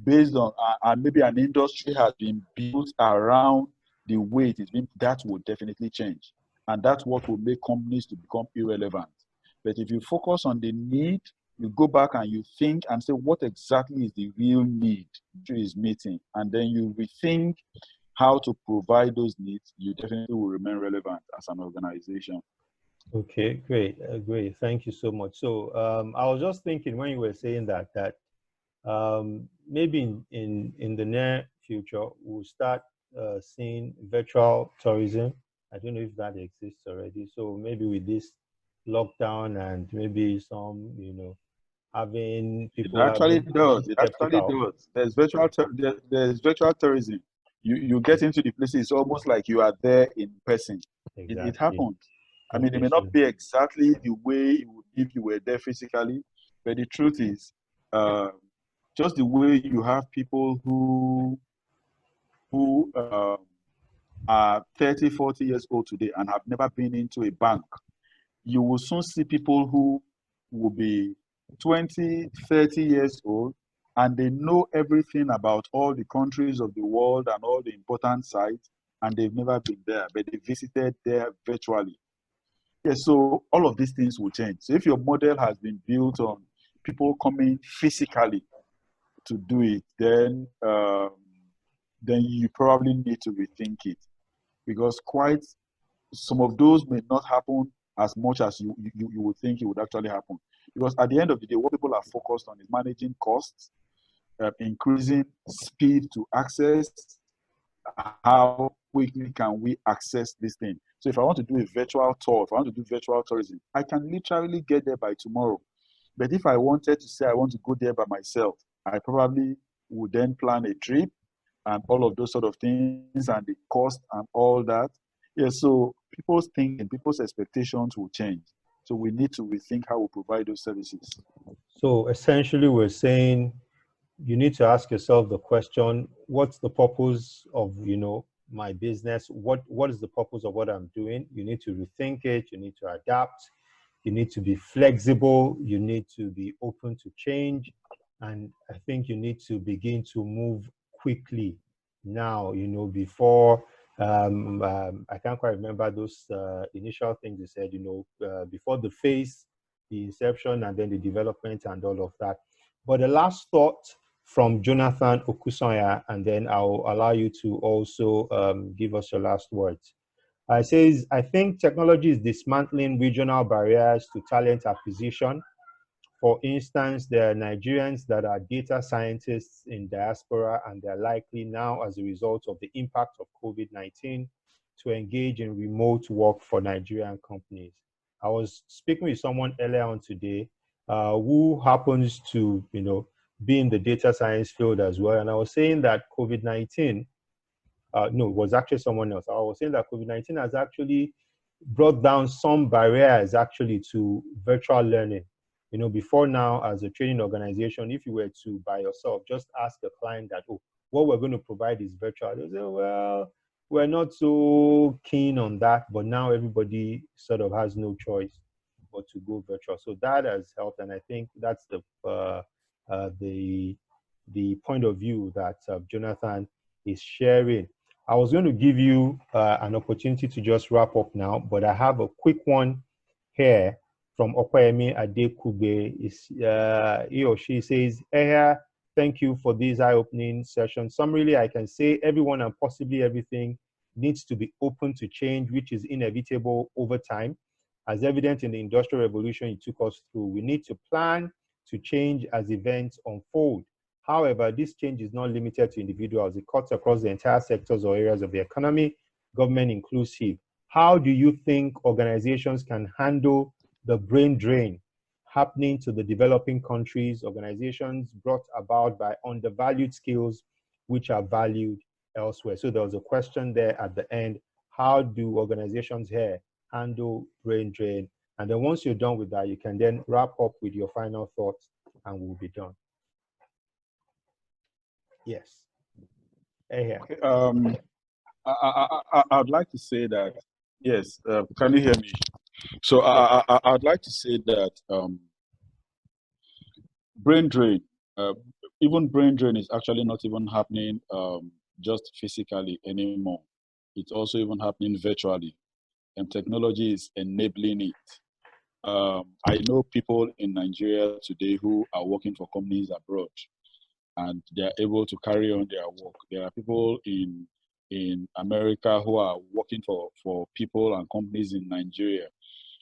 based on, and maybe an industry has been built around the way it is being, that will definitely change. And that's what will make companies to become irrelevant. But if you focus on the need, you go back and you think and say, what exactly is the real need is meeting? And then you rethink how to provide those needs, you definitely will remain relevant as an organization. Okay, great, great. Thank you so much. So I was just thinking when you were saying that Maybe in the near future, we'll start seeing virtual tourism. I don't know if that exists already. So maybe with this lockdown and maybe some, having It people actually having does. It actually skeptical. does. There's virtual tourism. You get into the places, it's almost like you are there in person. It Exactly. happens. I mean, it may not Engaging. be exactly the way it would if you were there physically, but the truth is, uh, just the way you have people who are 30, 40 years old today and have never been into a bank, you will soon see people who will be 20, 30 years old and they know everything about all the countries of the world and all the important sites, and they've never been there, but they visited there virtually. Yes, so all of these things will change. So if your model has been built on people coming physically to do it, then you probably need to rethink it, because quite some of those may not happen as much as you would think it would actually happen. Because at the end of the day, what people are focused on is managing costs, increasing speed to access, how quickly can we access this thing. So if I want to do a virtual tour, if I want to do virtual tourism, I can literally get there by tomorrow. But if I wanted to say I want to go there by myself, I probably would then plan a trip and all of those sort of things and the cost and all that. Yeah, so people's thinking, people's expectations will change. So we need to rethink how we provide those services. So essentially, we're saying you need to ask yourself the question, what's the purpose of, my business? What is the purpose of what I'm doing? You need to rethink it. You need to adapt. You need to be flexible. You need to be open to change. And I think you need to begin to move quickly now, before I can't quite remember those initial things you said, before the phase, the inception, and then the development and all of that. But the last thought from Jonathan Okusanya, and then I'll allow you to also give us your last words. It says, I think technology is dismantling regional barriers to talent acquisition. For instance, there are Nigerians that are data scientists in diaspora, and they're likely now, as a result of the impact of COVID-19, to engage in remote work for Nigerian companies. I was speaking with someone earlier on today who happens to, be in the data science field as well. And I was saying that COVID-19, no, it was actually someone else. I was saying that COVID-19 has actually brought down some barriers actually to virtual learning. Before now, as a training organization, if you were to by yourself just ask a client that, oh, what we're going to provide is virtual, they say, well, we're not so keen on that. But now everybody sort of has no choice but to go virtual. So that has helped, and I think that's the point of view that Jonathan is sharing. I was going to give you an opportunity to just wrap up now, but I have a quick one here from Opayemi Adekube. He or she says, Ehia, thank you for this eye-opening session. Summarily, I can say everyone and possibly everything needs to be open to change, which is inevitable over time. As evident in the Industrial Revolution it took us through, we need to plan to change as events unfold. However, this change is not limited to individuals. It cuts across the entire sectors or areas of the economy, government inclusive. How do you think organizations can handle the brain drain happening to the developing countries, organizations brought about by undervalued skills which are valued elsewhere? So there was a question there at the end. How do organizations here handle brain drain? And then once you're done with that, you can then wrap up with your final thoughts and we'll be done. Yes. Ehia. Okay, I'd like to say that, yes, can you hear me? So I'd like to say that brain drain, uh, even brain drain is actually not even happening just physically anymore. It's also even happening virtually, and technology is enabling it. I know people in Nigeria today who are working for companies abroad, and they're able to carry on their work. There are people in America who are working for people and companies in Nigeria.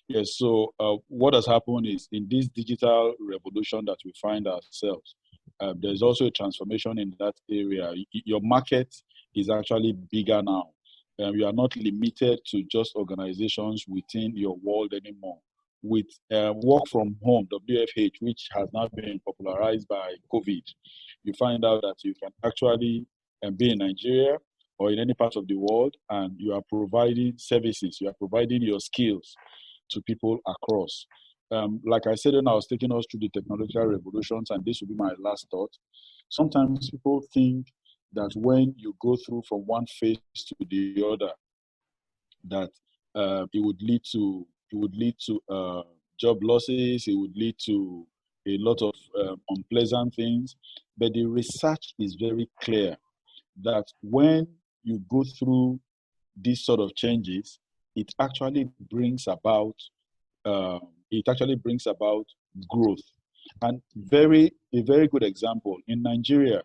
Yes, so what has happened is in this digital revolution that we find ourselves, there's also a transformation in that area. Your market is actually bigger now. You are not limited to just organizations within your world anymore. With work from home, WFH, which has now been popularized by COVID, you find out that you can actually be in Nigeria or in any part of the world, and you are providing services, you are providing your skills to people across. Like I said when I was taking us through the technological revolutions, and this will be my last thought, sometimes people think that when you go through from one phase to the other, that it would lead to job losses, it would lead to a lot of unpleasant things. But the research is very clear that when you go through these sort of changes, it actually brings about growth. And a very good example in Nigeria,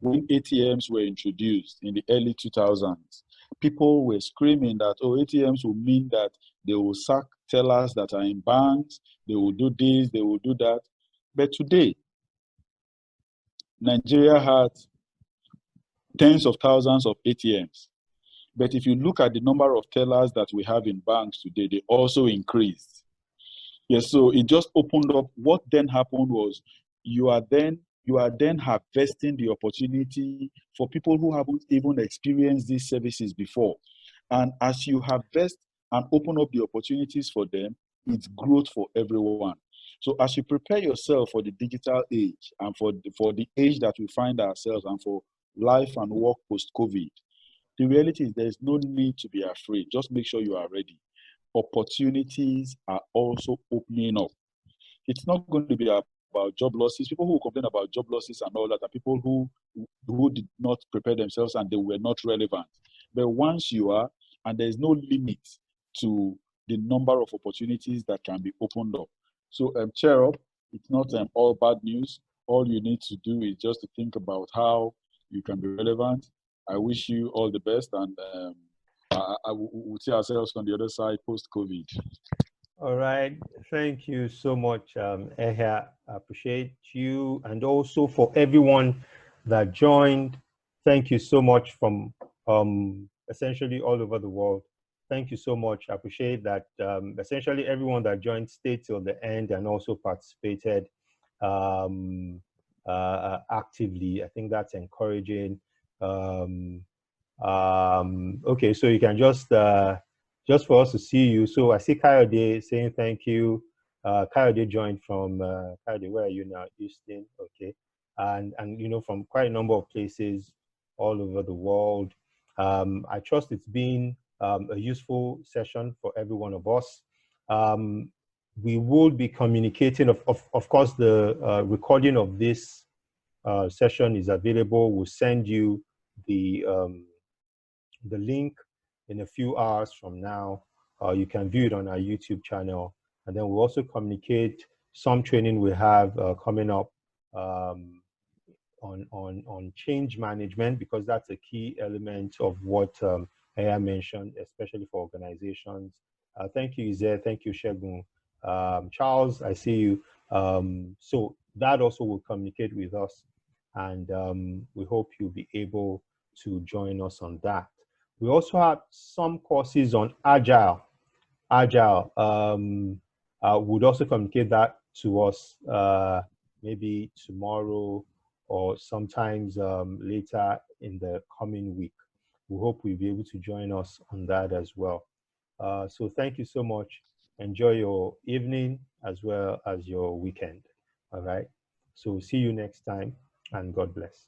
when ATMs were introduced in the early 2000s, people were screaming that, oh, ATMs will mean that they will sack tellers that are in banks, they will do this, they will do that. But today, Nigeria has tens of thousands of ATMs. But if you look at the number of tellers that we have in banks today, they also increased. Yes, so it just opened up. What then happened was you are then harvesting the opportunity for people who haven't even experienced these services before. And as you harvest and open up the opportunities for them, it's growth for everyone. So as you prepare yourself for the digital age and for the age that we find ourselves and for life and work post-COVID, the reality is there's no need to be afraid. Just make sure you are ready. Opportunities are also opening up. It's not going to be about job losses. People who complain about job losses and all that are people who did not prepare themselves and they were not relevant. But once you are, and there's no limit to the number of opportunities that can be opened up. So cheer up. It's not all bad news. All you need to do is just to think about how you can be relevant. I wish you all the best, and we'll see ourselves on the other side post-COVID. All right. Thank you so much, Ehia. I appreciate you. And also for everyone that joined, thank you so much from essentially all over the world. Thank you so much. I appreciate that essentially everyone that joined stayed till the end and also participated actively. I think that's encouraging. Okay, so you can just for us to see you. So I see Kayode saying thank you. Kayode joined from Kayode, where are you now? Houston. Okay, and you know, from quite a number of places all over the world. I trust it's been a useful session for every one of us. We will be communicating. Of course, the recording of this session is available. We'll send you the link in a few hours from now. You can view it on our YouTube channel. And then we'll also communicate some training we have coming up on change management, because that's a key element of what Ehia mentioned, especially for organizations. Thank you, Ize. Thank you, Shegun. Charles, I see you. So that also will communicate with us. And we hope you'll be able to join us on that. We also have some courses on Agile. Would also communicate that to us maybe tomorrow or sometimes later in the coming week. We hope we'll be able to join us on that as well. So thank you so much. Enjoy your evening as well as your weekend. All right. So see you next time, and God bless.